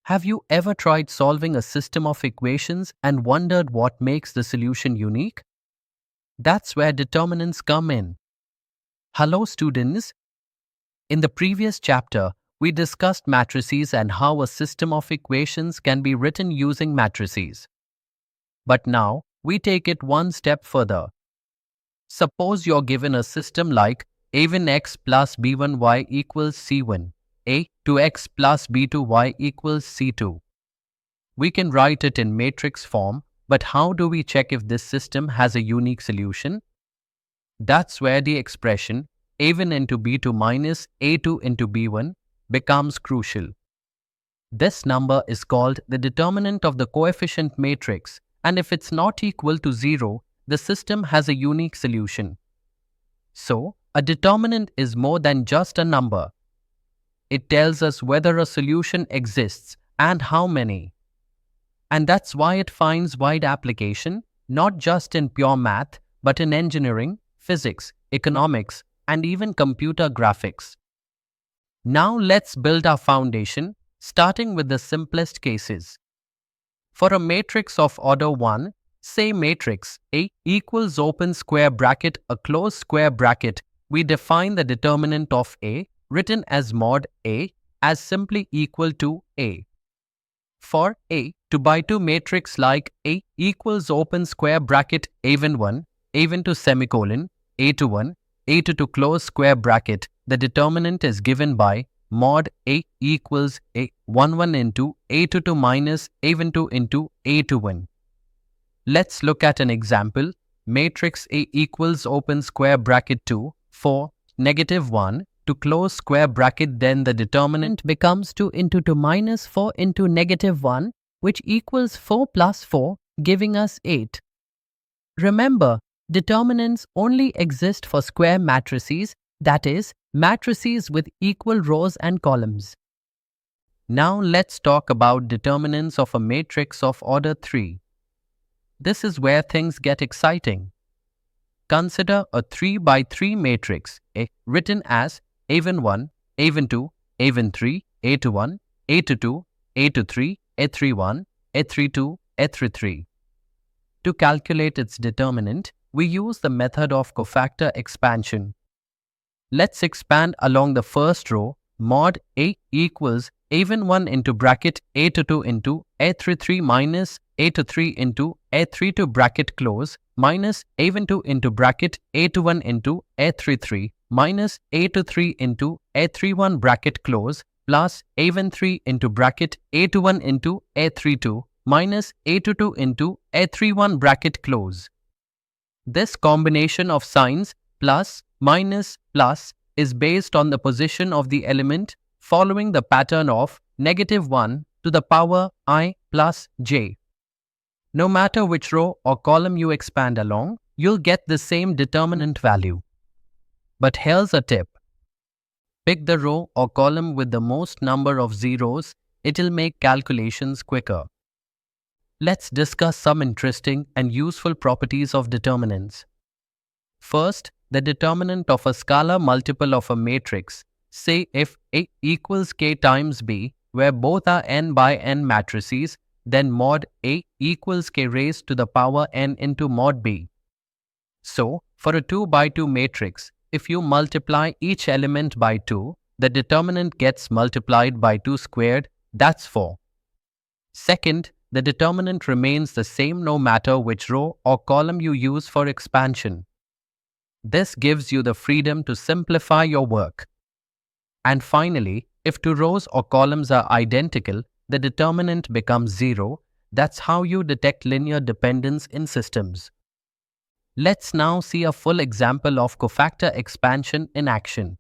Have you ever tried solving a system of equations and wondered what makes the solution unique? That's where determinants come in. Hello students. In the previous chapter, we discussed matrices and how a system of equations can be written using matrices. But now, we take it one step further. Suppose you're given a system like a1 x plus b1 y equals c1, a2 x plus b2 y equals c2. We can write it in matrix form, but how do we check if this system has a unique solution? That's where the expression a1 into b2 minus a2 into b1 becomes crucial. This number is called the determinant of the coefficient matrix, and if it's not equal to 0, the system has a unique solution. So, a determinant is more than just a number. It tells us whether a solution exists and how many. And that's why it finds wide application, not just in pure math, but in engineering, physics, economics, and even computer graphics. Now let's build our foundation, starting with the simplest cases. For a matrix of order 1, say matrix A equals open square bracket a closed square bracket, we define the determinant of A, written as mod A, as simply equal to A. For A 2 by 2 matrix like A equals open square bracket A1, A2 semicolon, A21, A22 closed square bracket, the determinant is given by mod A equals A11 into A22 minus A12 into A21. Let's look at an example. Matrix A equals open square bracket 2, 4, negative 1 to close square bracket, then the determinant becomes 2 into 2 minus 4 into negative 1, which equals 4 plus 4, giving us 8. Remember, determinants only exist for square matrices, that is, matrices with equal rows and columns. Now let's talk about determinants of a matrix of order 3. This is where things get exciting. Consider a 3 by 3 matrix written as A1, A2, A3, A21, A22, A23, A31, A32, A33. To calculate its determinant, we use the method of cofactor expansion. Let's expand along the first row. Mod A equals A11 into bracket A22 into A33 minus A23 into A32 bracket close minus A12 into bracket A21 into A33 minus A23 into A31 bracket close plus A13 into bracket A21 into A32 minus A22 into A31 bracket close. This combination of signs plus, minus, plus is based on the position of the element following the pattern of negative 1 to the power I plus j. No matter which row or column you expand along, you'll get the same determinant value. But here's a tip. Pick the row or column with the most number of zeros, it'll make calculations quicker. Let's discuss some interesting and useful properties of determinants. First, the determinant of a scalar multiple of a matrix. Say if A equals K times B, where both are n by n matrices, then mod A equals K raised to the power n into mod B. So, for a 2 by 2 matrix, if you multiply each element by 2, the determinant gets multiplied by 2 squared, that's 4. Second, the determinant remains the same no matter which row or column you use for expansion. This gives you the freedom to simplify your work. And finally, if 2 rows or columns are identical, the determinant becomes 0. That's how you detect linear dependence in systems. Let's now see a full example of cofactor expansion in action.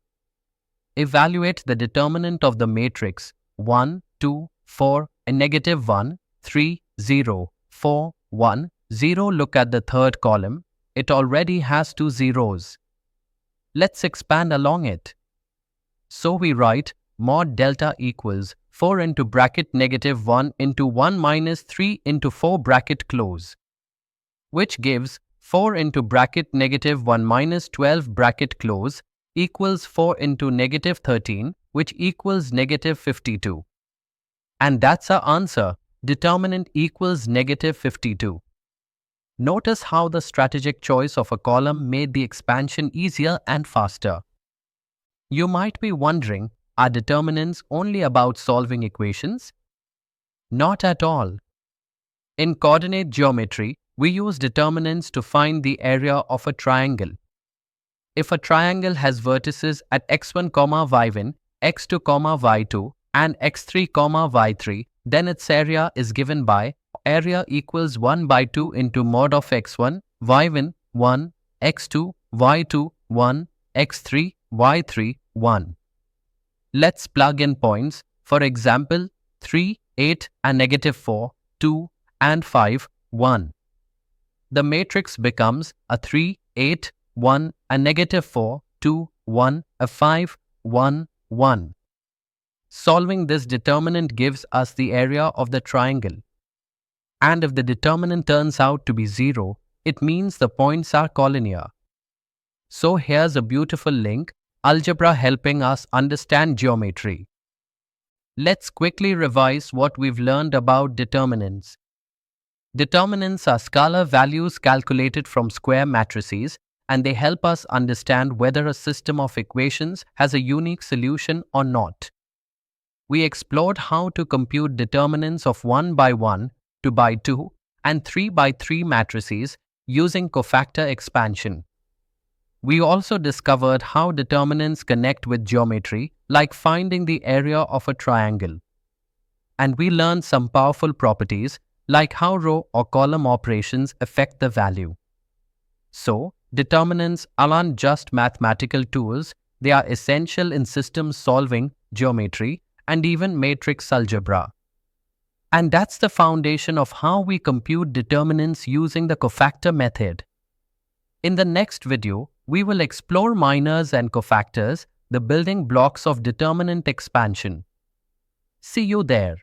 Evaluate the determinant of the matrix 1, 2, 4, and negative 1, 3, 0, 4, 1, 0. Look at the third column. It already has 2 zeros. Let's expand along it. So we write mod delta equals 4 into bracket negative 1 into 1 minus 3 into 4 bracket close, which gives 4 into bracket negative 1 minus 12 bracket close equals 4 into negative 13, which equals negative 52. And that's our answer. Determinant equals negative 52. Notice how the strategic choice of a column made the expansion easier and faster. You might be wondering, are determinants only about solving equations? Not at all. In coordinate geometry, we use determinants to find the area of a triangle. If a triangle has vertices at x1, y1, x2, y2, and x3, y3, then its area is given by area equals 1 by 2 into mod of x1, y1, 1, x2, y2, 1, x3, y3, 1. Let's plug in points. For example, 3, 8, and negative 4, 2, and 5, 1. The matrix becomes a 3, 8, 1, a negative 4, 2, 1, a 5, 1, 1. Solving this determinant gives us the area of the triangle. And if the determinant turns out to be 0, it means the points are collinear. So here's a beautiful link, algebra helping us understand geometry. Let's quickly revise what we've learned about determinants. Determinants are scalar values calculated from square matrices, and they help us understand whether a system of equations has a unique solution or not. We explored how to compute determinants of 1 by 1, 2 by 2, and 3 by 3 matrices using cofactor expansion. We also discovered how determinants connect with geometry, like finding the area of a triangle. And we learned some powerful properties, like how row or column operations affect the value. So, determinants aren't just mathematical tools, they are essential in systems solving, geometry, and even matrix algebra. And that's the foundation of how we compute determinants using the cofactor method. In the next video, we will explore minors and cofactors, the building blocks of determinant expansion. See you there.